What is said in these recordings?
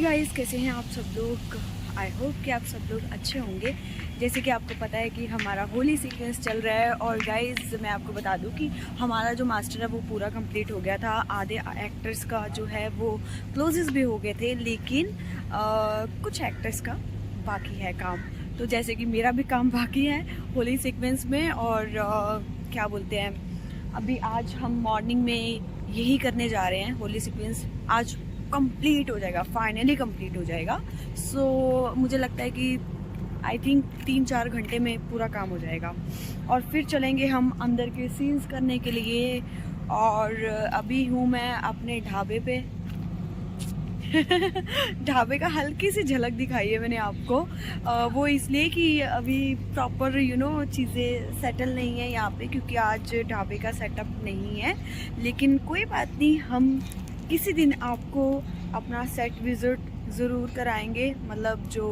Guys, कैसे हैं आप सब लोग। आई होप कि आप सब लोग अच्छे होंगे। जैसे कि आपको पता है कि हमारा होली सीक्वेंस चल रहा है। और गाइस, मैं आपको बता दूं कि हमारा जो मास्टर है वो पूरा कंप्लीट हो गया था। आधे एक्टर्स का जो है वो क्लोजेस भी हो गए थे, लेकिन कुछ एक्टर्स का बाकी है काम। तो जैसे कि मेरा भी काम बाकी है होली सीक्वेंस में। और क्या बोलते हैं, अभी आज हम मॉर्निंग में यही करने जा रहे हैं। होली सीक्वेंस आज कंप्लीट हो जाएगा, फाइनली कंप्लीट हो जाएगा। सो मुझे लगता है कि आई थिंक 3-4 घंटे में पूरा काम हो जाएगा। और फिर चलेंगे हम अंदर के सीन्स करने के लिए। और अभी हूँ मैं अपने ढाबे पे। ढाबे का हल्की सी झलक दिखाई है मैंने आपको। वो इसलिए कि अभी प्रॉपर चीज़ें सेटल नहीं है यहाँ पे, क्योंकि आज ढाबे का सेटअप नहीं है। लेकिन कोई बात नहीं, हम किसी दिन आपको अपना सेट विज़िट ज़रूर कराएंगे। मतलब जो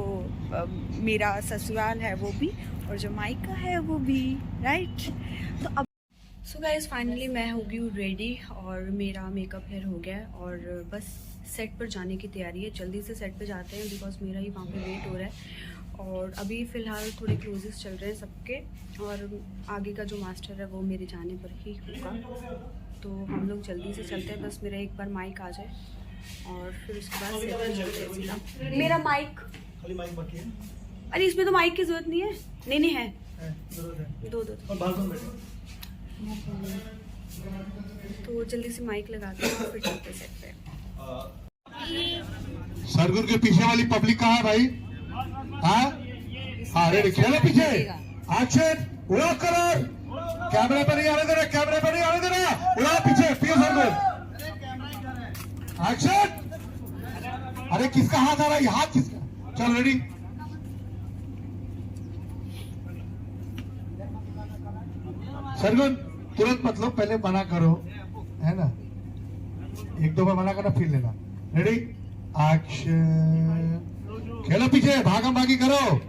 मेरा ससुराल है वो भी, और जो मायका है वो भी, राइट। तो अब सो गाइस, फाइनली मैं हो गई हूँ रेडी और मेरा मेकअप हेयर हो गया है। और बस सेट पर जाने की तैयारी है। जल्दी से सेट पे जाते हैं, बिकॉज मेरा ही वहाँ पे वेट हो रहा है। और अभी फ़िलहाल थोड़े क्लोजेस चल रहे हैं सबके, और आगे का जो मास्टर है वो मेरे जाने पर ही होगा। तो हम लोग जल्दी से चलते हैं। बस मेरा एक बार माइक आ जाए और फिर उसके बाद सेट पे चलते हैं सीधा। मेरा माइक खाली माइक बाकी है। अरे इसमें तो माइक की जरूरत नहीं है। नहीं है, दो और बालकन बैठे। तो जल्दी से माइक लगाते हैं और फिर चलते हैं सेट पे। सरगुन के पीछे वाली पब्लिक कहाँ है भाई? हाँ हाँ, रेडी, खेलो पीछे। एक्शन, उड़ा कलर, कैमरे पर नहीं आने देना, कैमरे पर नहीं आने देना, उड़ा पीछे, पीछे सरगुन। एक्शन। अरे किसका हाथ आ रहा है? हाथ किसका? चल रेडी। सरगुन तुरंत मत लो, पहले मना करो, है ना। 1-2 बार मना करना, फिर लेना। Ready, action. खेलो पीछे, भागम भागी करो।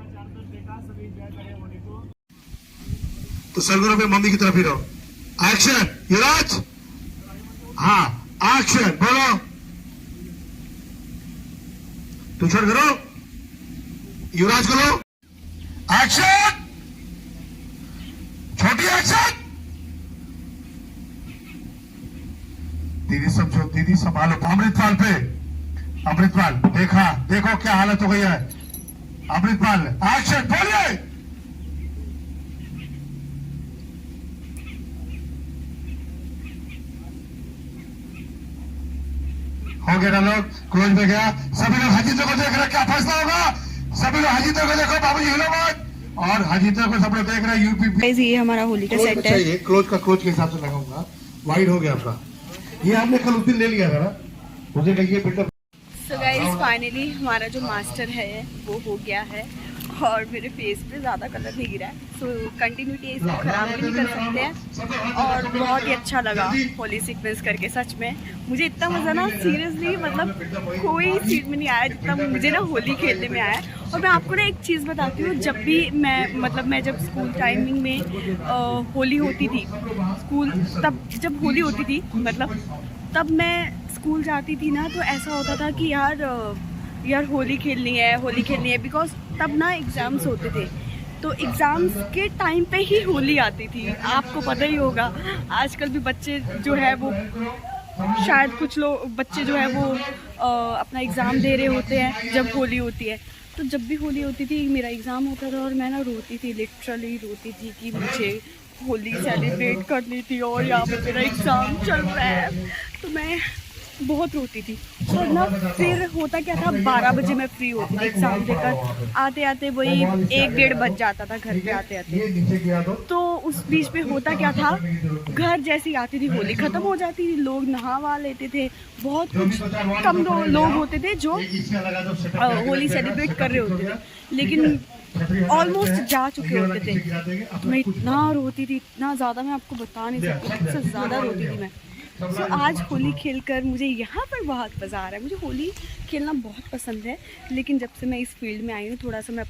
तो सरगुन अपने मम्मी की तरफ ही रहो। एक्शन, युवराज। हाँ, एक्शन, बोलो। तुषार करो, युवराज करो। एक्शन, छोटी एक्शन। दीदी समझो, दीदी संभालो। अमृतपाल पे, अमृतपाल देखा, देखो क्या हालत हो गई है। अमृतपाल एक्शन, बोलिए। हो गया ना लोग, क्लोज में गया। सभी लोग हजीतों को देख रहे, क्या फैसला होगा। सभी लोग हजीतों को देखो, बाबूजी हिलो मत। और हजीतों को सब लोग देख रहे हैं। यूपी ये हमारा होली का सेट है। क्लोज का क्लोज के हिसाब से लगाऊंगा। वाइड हो गया आपका। ये आपने कल उस दिन ले लिया था ना, मुझे कहिए बेटा। सो गाइस, फाइनली हमारा जो मास्टर है वो हो गया है। और मेरे फेस पे ज़्यादा कलर नहीं गिरा है। सो कंटिन्यूटी इसको ख़राब भी नहीं कर सकते हैं। और बहुत ही अच्छा लगा होली सीक्वेंस करके, सच में मुझे इतना मज़ा ना, सीरियसली मतलब कोई चीज़ में नहीं आया जितना मुझे ना होली खेलने में आया। और मैं आपको ना एक चीज़ बताती हूँ, जब भी मैं जब स्कूल टाइमिंग में होली होती थी, स्कूल तब जब होली होती थी, मतलब तब मैं स्कूल जाती थी ना, तो ऐसा होता था कि यार होली खेलनी है, बिकॉज तब ना एग्ज़ाम्स होते थे। तो एग्ज़ाम्स के टाइम पे ही होली आती थी। आपको पता ही होगा, आजकल भी बच्चे जो है वो, शायद कुछ लोग बच्चे जो है वो अपना एग्ज़ाम दे रहे होते हैं जब होली होती है। तो जब भी होली होती थी, मेरा एग्ज़ाम होता था और मैं ना रोती थी, लिटरली रोती थी कि मुझे होली सेलिब्रेट करनी थी और यहाँ पे मेरा एग्ज़ाम चल रहा है। तो मैं बहुत रोती थी। और ना फिर होता क्या था, 12 बजे मैं फ्री होती थी एग्ज़ाम देकर, आते आते वही 1-1:30 बज जाता था घर पे आते आते। तो उस बीच में होता क्या था, घर जैसी आती थी होली ख़त्म हो जाती थी, लोग नहा वहा लेते थे, बहुत कुछ कम लोग होते थे जो होली सेलिब्रेट कर रहे होते थे, लेकिन ऑलमोस्ट जा चुके होते थे। मैं इतना रोती थी, इतना ज़्यादा मैं आपको बता नहीं सकती, सबसे ज़्यादा रोती थी मैं। तो आज होली खेलकर मुझे यहाँ पर बहुत मज़ा आ रहा है। मुझे होली खेलना बहुत पसंद है, लेकिन जब से मैं इस फील्ड में आई हूँ थोड़ा सा मैं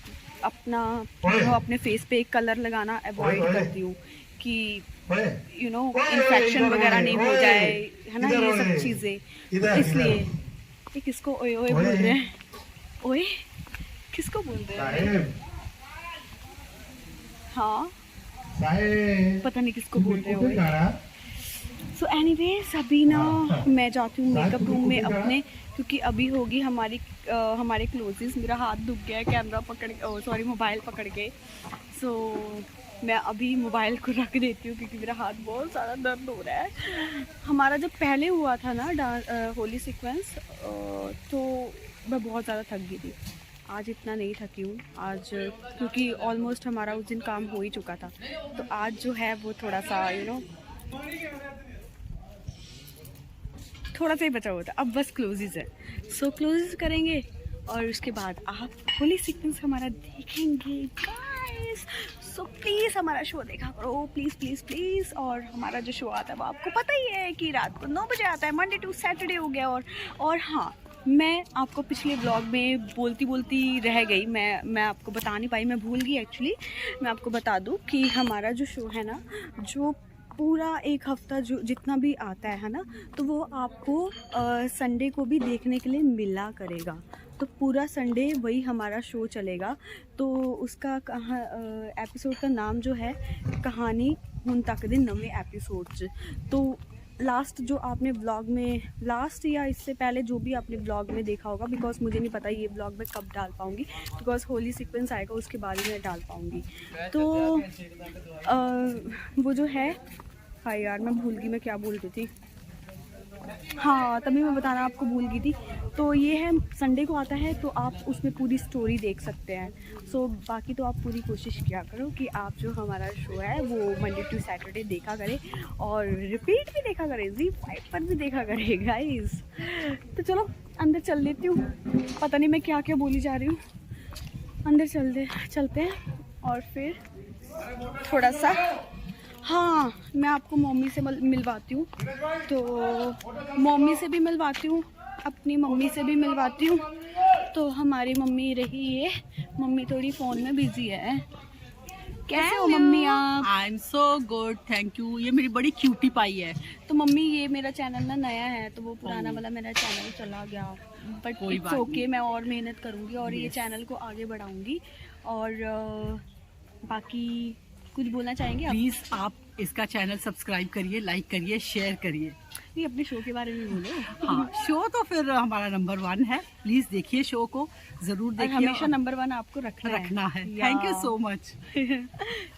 अपने फेस पे कलर लगाना अवॉइड करती हूँ कि इन्फेक्शन वगैरह नहीं हो जाए, है ना, ये सब चीज़ें। इसलिए ये किसको ओए ओए बोल रहे हैं? ओए किसको बोल रहे हैं? हाँ पता नहीं किसको बोल रहे हो। सो एनीवेज अभी ना मैं जाती हूँ मेकअप रूम में अपने, क्योंकि अभी होगी हमारे क्लोजेस। मेरा हाथ दुख गया है कैमरा मोबाइल पकड़ के। सो मैं अभी मोबाइल को रख देती हूँ क्योंकि मेरा हाथ बहुत ज़्यादा दर्द हो रहा है। हमारा जब पहले हुआ था ना होली सीक्वेंस, तो मैं बहुत ज़्यादा थक गई थी। आज इतना नहीं थकी हूँ आज, क्योंकि ऑलमोस्ट हमारा उस दिन काम हो ही चुका था। तो आज जो है वो थोड़ा सा थोड़ा सा ही बचा हुआ था। अब बस क्लोजेस है, सो क्लोजेस करेंगे और उसके बाद आप होली सीक्वेंस हमारा देखेंगे गाइस। सो प्लीज़ हमारा शो देखा करो, प्लीज़ प्लीज़ प्लीज़। और हमारा जो शो आता है वो आपको पता ही है कि रात को 9 बजे आता है, मंडे टू सैटरडे हो गया। और हाँ, मैं आपको पिछले ब्लॉग में बोलती रह गई, मैं आपको बता नहीं पाई, मैं भूल गई एक्चुअली। मैं आपको बता दूं कि हमारा जो शो है ना, जो पूरा एक हफ्ता जो जितना भी आता है ना, तो वो आपको संडे को भी देखने के लिए मिला करेगा। तो पूरा संडे वही हमारा शो चलेगा। तो उसका एपिसोड का नाम जो है कहानी हुन तक दे नवे एपिसोड। तो लास्ट जो आपने ब्लॉग में, लास्ट या इससे पहले जो भी आपने ब्लॉग में देखा होगा, बिकॉज मुझे नहीं पता ये ब्लॉग मैं कब डाल पाऊँगी, बिकॉज होली सीक्वेंस आएगा उसके बाद ही मैं डाल पाऊँगी। तो वो जो है, हाँ यार मैं भूल गई मैं क्या बोल रही थी। हाँ तभी मैं बताना आपको भूल गई थी। तो ये है संडे को आता है, तो आप उसमें पूरी स्टोरी देख सकते हैं। सो बाकी तो आप पूरी कोशिश किया करो कि आप जो हमारा शो है वो मंडे टू सैटरडे देखा करें, और रिपीट भी देखा करें, ZEE5 पर भी देखा करें गाइस। तो चलो अंदर चल लेती हूँ, पता नहीं मैं क्या क्या बोली जा रही हूँ। अंदर चलते हैं और फिर थोड़ा सा, हाँ मैं आपको मम्मी से मिलवाती हूँ। तो मम्मी से भी मिलवाती हूँ, अपनी मम्मी से भी मिलवाती हूँ। तो हमारी मम्मी रही है, मम्मी थोड़ी फ़ोन में बिजी है। कैसे हो मम्मी आप? I am so good, thank you. ये मेरी बड़ी क्यूटी पाई है। तो मम्मी ये मेरा चैनल ना नया है, तो वो पुराना वाला मेरा चैनल चला गया, बट इट्स ओके, मैं और मेहनत करूँगी और ये चैनल को आगे बढ़ाऊँगी। और बाकी कुछ बोलना चाहेंगे आप? प्लीज आप इसका चैनल सब्सक्राइब करिए, लाइक करिए, शेयर करिए। नहीं अपने शो के बारे में बोलो। हाँ शो तो फिर हमारा नंबर 1 है, प्लीज देखिए शो को, जरूर देखिए। हमेशा नंबर 1 आपको रखना है। Thank you so much.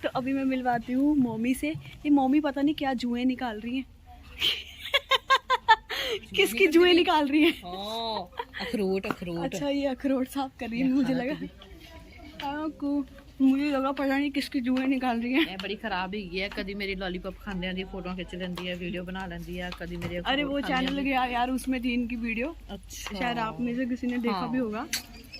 तो अभी मैं मिलवाती हूँ मम्मी से। ये मम्मी पता नहीं क्या जुएं निकाल रही हैं। किसकी जुएं निकाल रही हैं? अखरोट। अच्छा ये अखरोट साफ कर रही है, मुझे लगा पता नहीं किसकी जुएं निकाल रही है। बड़ी खराब ही है, कभी मेरी लॉलीपॉप खाने दी, फोटो खिंच लेंदी है, वीडियो बना लेंदी है, कभी मेरे। अरे वो चैनल गया यार, उसमें थी इनकी वीडियो। अच्छा शायद आप में से किसी ने देखा भी होगा।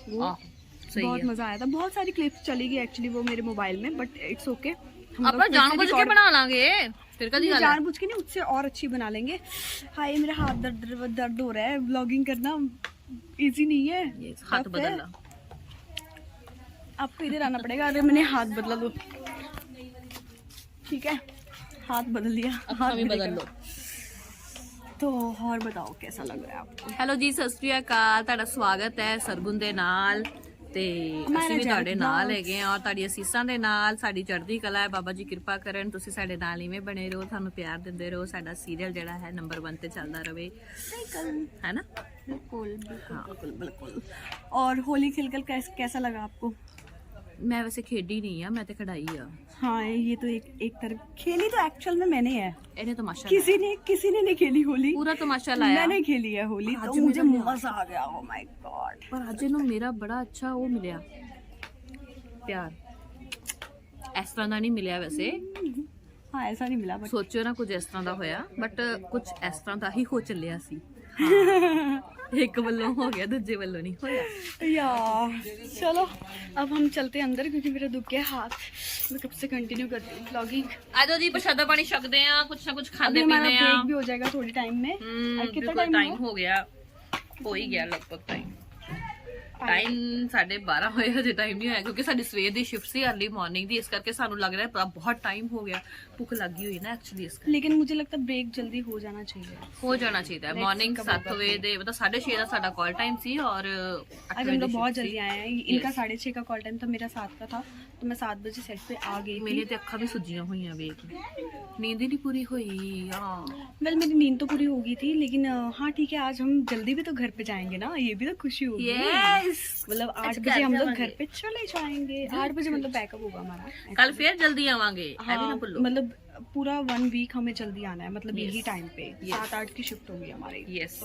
वो बहुत मजा आया था, बहुत सारी क्लिप्स चली गई एक्चुअली वो मेरे मोबाइल में, बट इट्स ओके। अपन जानबूझ के बना लांगे, फिर कभी जानबूझ के नहीं, उससे और अच्छी बना लेंगे। हाय मेरा हाथ दर्द हो रहा है, ब्लॉगिंग करना इजी नहीं है। हाथ बदल ला, आपको इधर आना पड़ेगा। अरे मैंने हाथ बदला दो, ठीक है हाथ बदल लिया, हाथ भी बदल लो। तो और बताओ कैसा लग रहा है आपको? हेलो जी, सत श्री अकाल, ਤੁਹਾਡਾ ਸਵਾਗਤ ਹੈ ਸਰਗੁਣ ਦੇ ਨਾਲ ਤੇ ਅਸੀਂ ਵੀ ਤੁਹਾਡੇ ਨਾਲ ਹੈਗੇ ਆ, ਔਰ ਤੁਹਾਡੀ ਅਸੀਸਾਂ ਦੇ ਨਾਲ ਸਾਡੀ ਚੜ੍ਹਦੀ ਕਲਾ ਹੈ। ਬਾਬਾ ਜੀ ਕਿਰਪਾ ਕਰਨ, ਤੁਸੀਂ ਸਾਡੇ ਨਾਲ ਇਵੇਂ ਬਣੇ ਰਹੋ, ਤੁਹਾਨੂੰ ਪਿਆਰ ਦਿੰਦੇ ਰਹੋ, ਸਾਡਾ ਸੀਰੀਅਲ ਜਿਹੜਾ ਹੈ ਨੰਬਰ 1 ਤੇ ਚੱਲਦਾ ਰਹੇ, है ना? बिल्कुल बिल्कुल बिल्कुल बिल्कुल। और होली खेलकर कैसा लगा आपको? मैं वैसे खेडी नहीं है, मैं तो खड़ाई आ। हाँ ये तो एक तरफ खेली तो एक्चुअल में मैंने है, इन्हें तमाशा किसी ने नहीं खेली होली, पूरा तमाशा लाया। मैंने खेली है होली आज तो मुझे मेरा मजा आ गया। Oh my God. पर अज इन्हों मेरा बड़ा अच्छा वो मिलिया प्यार, इस तरह का नहीं मिलिया वैसे, हाँ ऐसा नहीं मिला बट सोचो ना कुछ इस तरह का होया, बट कुछ इस तरह का ही हो चलिया सी। हाँ। एक वल्लों हो गया, दूजे वल्लों नहीं होया यार। चलो अब हम चलते हैं अंदर क्योंकि मेरा दुख गया हाथ, मैं कब से कंटिन्यू करती हूँ ब्लॉगिंग। आ जाओ जी, प्रसादा पानी छकते हैं, कुछ ना कुछ खाते हमारा पीते ब्रेक हैं। भी हो जाएगा थोड़ी टाइम में। आज कितना बिल्कुल टाइम टाइम हो गया, हो ही गया लगभग टाइम 12:30 ਹੋਏ, ਹਜੇ ਟਾਈਮ ਨਹੀਂ ਹੋਇਆ ਕਿਉਂਕਿ ਸਾਡੀ ਸਵੇਰ ਦੀ ਸ਼ਿਫਟ ਸੀ, अर्ਲੀ ਮਾਰਨਿੰਗ ਦੀ, ਇਸ ਕਰਕੇ ਸਾਨੂੰ ਲੱਗ ਰਿਹਾ ਹੈ ਬਹੁਤ ਟਾਈਮ ਹੋ ਗਿਆ, ਭੁੱਖ ਲੱਗੀ ਹੋਈ ਨਾ ਐਕਚੁਅਲੀ ਇਸ ਕਰਕੇ। लेकिन मुझे लगता है ब्रेक जल्दी हो जाना चाहिए। ਹੋ ਜਾਣਾ ਚਾਹੀਦਾ ਹੈ। ਮਾਰਨਿੰਗ 7 ਵਜੇ ਦੇ ਮਤਲਬ 6:30 ਦਾ ਸਾਡਾ ਕਾਲ टाइम ਸੀ और 8 आज ਵਜੇ हम ਦੀ लोग बहुत shift जल्दी ਸੀ। आए हैं, इनका 6:30 का कॉल टाइम था, मेरा 7 का था, तो मैं 7 बजे सेट पे आ गई मेरी थी। ਤੇ ਅੱਖਾਂ ਵੀ ਸੁੱਜੀਆਂ ਹੋਈਆਂ ਵੇਖ ਕੇ, ਨੀਂਦ ਹੀ ਨਹੀਂ ਪੂਰੀ ਹੋਈ। ਹਾਂ वेल मेरी नींद तो पूरी हो गई थी, लेकिन हाँ ठीक है, आज हम जल्दी भी तो घर पे जाएंगे ना, ये भी तो खुशी होगी। यस, मतलब 8 बजे हम लोग घर पे चले जाएंगे, 8 बजे मतलब बैकअप होगा हमारा। ਕੱਲ ਫੇਰ ਜਲਦੀ ਆਵਾਂਗੇ, ਇਹ ਵੀ ਨਾ हाँ, ਭੁੱਲੋ। मतलब पूरा 1 वीक हमें जल्दी आना है, मतलब Yes. यही टाइम पे 7-8 की शिफ्ट होगी हमारी। यस,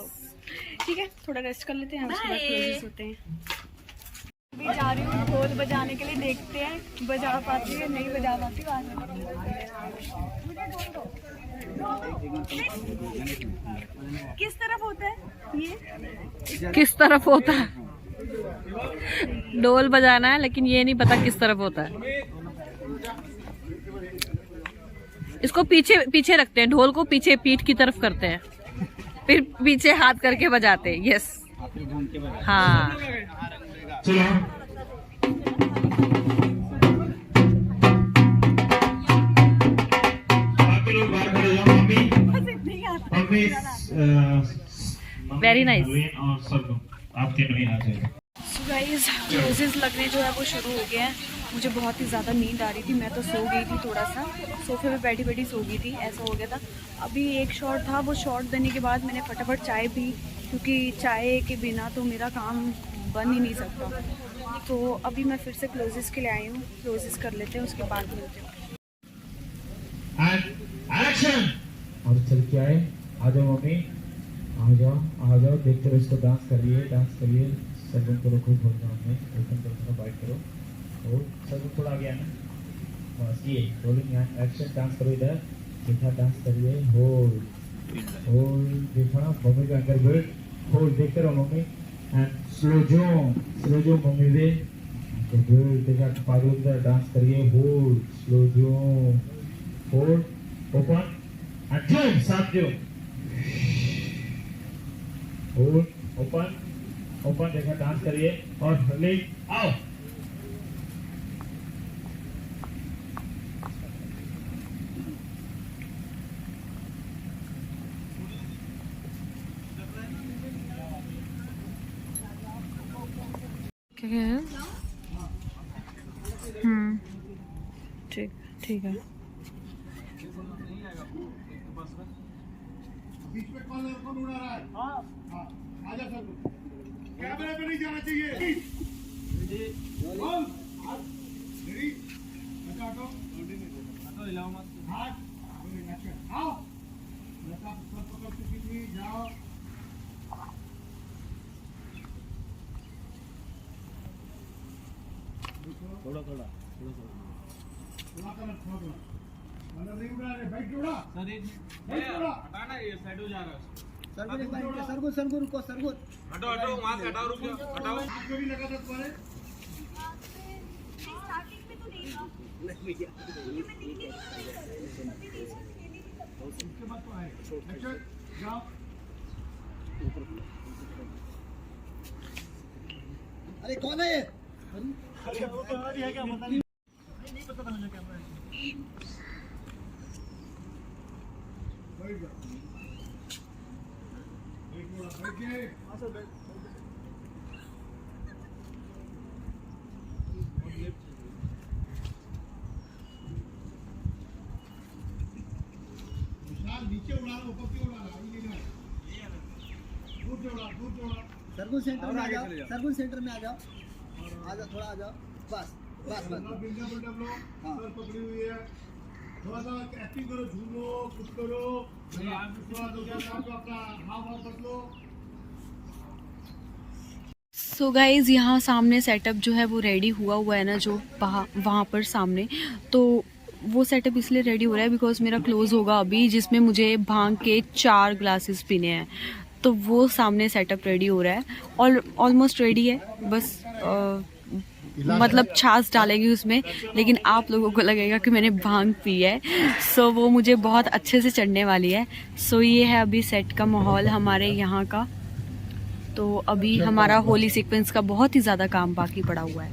ठीक है, थोड़ा रेस्ट कर लेते हैं, उसके बाद Bye. क्लोजेस होते हैं। अभी जा रही हूँ ढोल बजाने के लिए, देखते हैं बजा पाती है नहीं बजा पाती हूँ। किस तरफ होता है ये? किस तरफ होता है? ढोल बजाना है लेकिन ये नहीं पता किस तरफ होता है। इसको पीछे पीछे रखते हैं, ढोल को पीछे पीठ की तरफ करते हैं, फिर पीछे हाथ करके बजाते हैं। यस, हाँ चलो बाकी लोग बाहर खड़े हो, मम्मी Very nice. और सब आपके नहीं आ जाएगा। सो गाइस क्लोजेस लगने जो है वो शुरू हो गए हैं। मुझे बहुत ही ज़्यादा नींद आ रही थी, मैं तो सो गई थी, थोड़ा सा सोफे पे बैठी बैठी सो गई थी, ऐसा हो गया था। अभी एक शॉट था, वो शॉट देने के बाद मैंने फटाफट चाय पी, क्योंकि चाय के बिना तो मेरा काम बन ही नहीं सकता। तो अभी मैं फिर से क्लोजेस के लिए आई हूँ, क्लोजेस कर लेते हैं, उसके बाद मिलते हैं। And action. और चल के आए, आ जाओ मम्मी, आ जाओ, देखते रहो इसको, डांस करिए, सर्वन करो खूब भगवान में, ओपन करो, थोड़ा बाइट करो, और सर्वन थोड़ा आगे आना, बस ये रोलिंग एक्शन, डांस करो इधर, देखा डांस करिए, होल्ड देखा मम्मी का अंदर बैठ, होल्ड देखते रहो मम्मी, एंड स्लो जो मम्मी वे, तो होल्ड देखा पागल उधर डांस करिए, होल्ड स्लो जो, होल्ड ओपन एंड साथ जो, होल्ड ओपन देखा डांस करिए, और ले आओ, ठीक है। बीच में कौन उड़ा रहा है? हाँ, आजा सर, कैमरे पे नहीं जाना चाहिए। बोल, रेडी, हटो, हिलाओ मत, हाथ, आओ, लता पकड़ चुकी थी, जाओ, थोड़ा अंदर नहीं उड़ा रहे, बैठ उड़ा, हटाना, ये साइड हो जा रहा है। सरगुन रुको, सरगुन हटाओ वहाँ से हटाओ, रुक जाओ, हटाओ। आपको भी लगा था तुम्हारे? उसके बाद तो आए, एक्शन, जाओ, अरे कौन है ये? अरे वो कैमरा है क्या, पता नहीं पता था मुझे कैमरा है। बैठ जाओ, बैठिए, विशाल नीचे उड़ा रहा, ऊपर क्यों उड़ा रहा? दूर से उड़ा, सरगुन सेंटर में आ जाओ, सरगुन सेंटर में आ जाओ, थोड़ा आ जाओ, बस बस बस हाँ पकड़ी हुई है, थोड़ा सा एक्टिंग करो, झूलो, कुछ करो, अपना हाव बदलो। सो गाइज़ यहाँ सामने सेटअप जो है वो रेडी हुआ है ना, जो वहाँ पर सामने, तो वो सेटअप इसलिए रेडी हो रहा है बिकॉज मेरा क्लोज होगा अभी, जिसमें मुझे भांग के 4 ग्लासेस पीने हैं, तो वो सामने सेटअप रेडी हो रहा है और ऑलमोस्ट रेडी है, बस मतलब छाछ डालेगी उसमें, लेकिन आप लोगों को लगेगा कि मैंने भांग पी है, सो वो मुझे बहुत अच्छे से चढ़ने वाली है। सो ये है अभी सेट का माहौल हमारे यहाँ का। तो अभी हमारा होली सीक्वेंस का बहुत ही ज़्यादा काम बाकी पड़ा हुआ है।